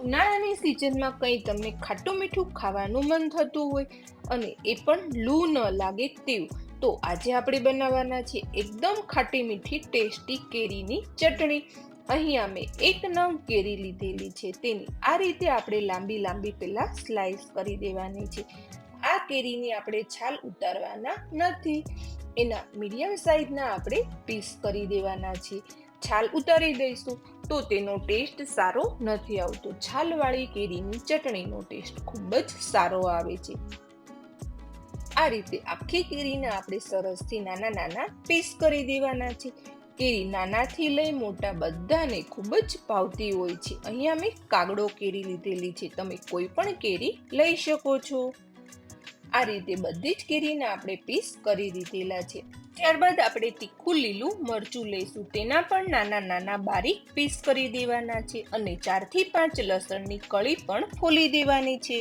ઉનાળાની સિઝનમાં કંઈ તમને ખાટું મીઠું ખાવાનું મન થતું હોય અને એ પણ લૂ ન લાગે તેવું, તો આજે આપણે બનાવવાના છે એકદમ ખાટી મીઠી ટેસ્ટી કેરીની ચટણી. અહીંયા મેં એક નંગ કેરી લીધેલી છે, તેની આ રીતે આપણે લાંબી લાંબી પહેલા સ્લાઈસ કરી દેવાની છે. આ કેરીની આપણે છાલ ઉતારવાના નથી, એના મીડિયમ સાઈઝના આપણે પીસ કરી દેવાના છે. છાલ ઉતારી દઈશું તો તેનો ટેસ્ટ સારો નથી આવતો. છાલવાળી કેરીની ચટણીનો ટેસ્ટ ખૂબ જ સારો આવે છે. આ રીતે આખી કેરીને આપણે સરસથી નાના નાના પીસ કરી દેવાના છે. કેરી નાનાથી લઈ મોટા બધાને ખૂબ જ ભાવતી હોય છે. અહીંયા મેં કાગડો કેરી લીધેલી છે, તમે કોઈ પણ કેરી લઈ શકો છો. આ રીતે બધી જ કેરીને આપણે પીસ કરી દીધેલા છે. ત્યારબાદ આપણે તીખું લીલું મરચું લઈશું, તેના પણ નાના નાના બારીક પીસ કરી દેવાના છે અને 4 થી 5 લસણની કળી પણ ફોલી દેવાની છે.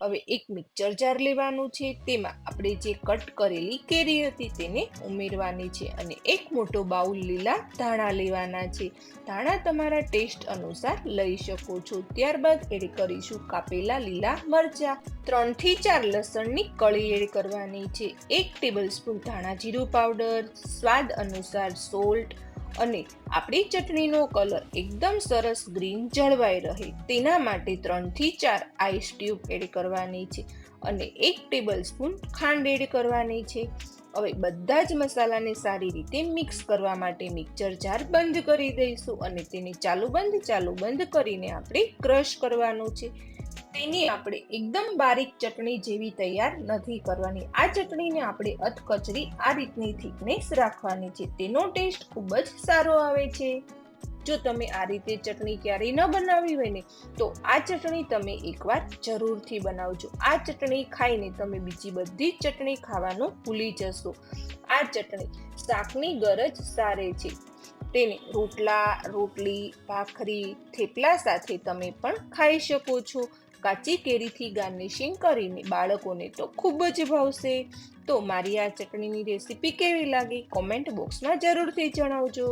હવે એક મિક્સર જાર લેવાનું છે, તેમાં આપણે જે કટ કરેલી કેરી હતી તેને ઉમેરવાની છે અને એક મોટો બાઉલ લીલા ધાણા લેવાના છે. ધાણા તમારા ટેસ્ટ અનુસાર લઈ શકો છો. ત્યારબાદ એડ કરીશું કાપેલા લીલા મરચા. 3 થી 4 લસણની કળી એડ કરવાની છે. 1 ટેબલસ્પૂન ધાણા જીરું પાવડર, સ્વાદ અનુસાર સોલ્ટ અને આપણી ચટણીનો કલર એકદમ સરસ ગ્રીન જળવાઈ રહે તેના માટે 3 થી 4 આઈસ ટ્યુબ એડ કરવાની છે અને 1 ટેબલસ્પૂન ખાંડ એડ કરવાની છે. હવે બધા જ મસાલાને સારી રીતે મિક્સ કરવા માટે મિક્સર જાર બંધ કરી દઈશું અને તેને ચાલુ બંધ કરીને આપણે ક્રશ કરવાનું છે. તેની આપણે એકદમ બારીક ચટણી જેવી તૈયાર નથી કરવાની. આ ચટણીને આપણે અધકચરી આ રીતની થિકનેસ રાખવાની છે, તેનો ટેસ્ટ ખૂબ જ સારો આવે છે. જો તમે આ રીતે ચટણી ક્યારેય ન બનાવી હોય ને, તો આ ચટણી તમે એકવાર જરૂરથી બનાવજો. આ ચટણી ખાઈને તમે બીજી બધી ચટણી ખાવાનું ભૂલી જશો. આ ચટણી શાકની ગરજ સારે છે. તેને રોટલા, રોટલી, ભાખરી, થેપલા સાથે તમે પણ ખાઈ શકો છો. કાચી કેરીથી ગાર્નિશિંગ કરીને બાળકોને તો ખૂબ જ ભાવશે. તો મારી આ ચટણીની રેસીપી કેવી લાગી કોમેન્ટ બોક્સમાં જરૂરથી જણાવજો.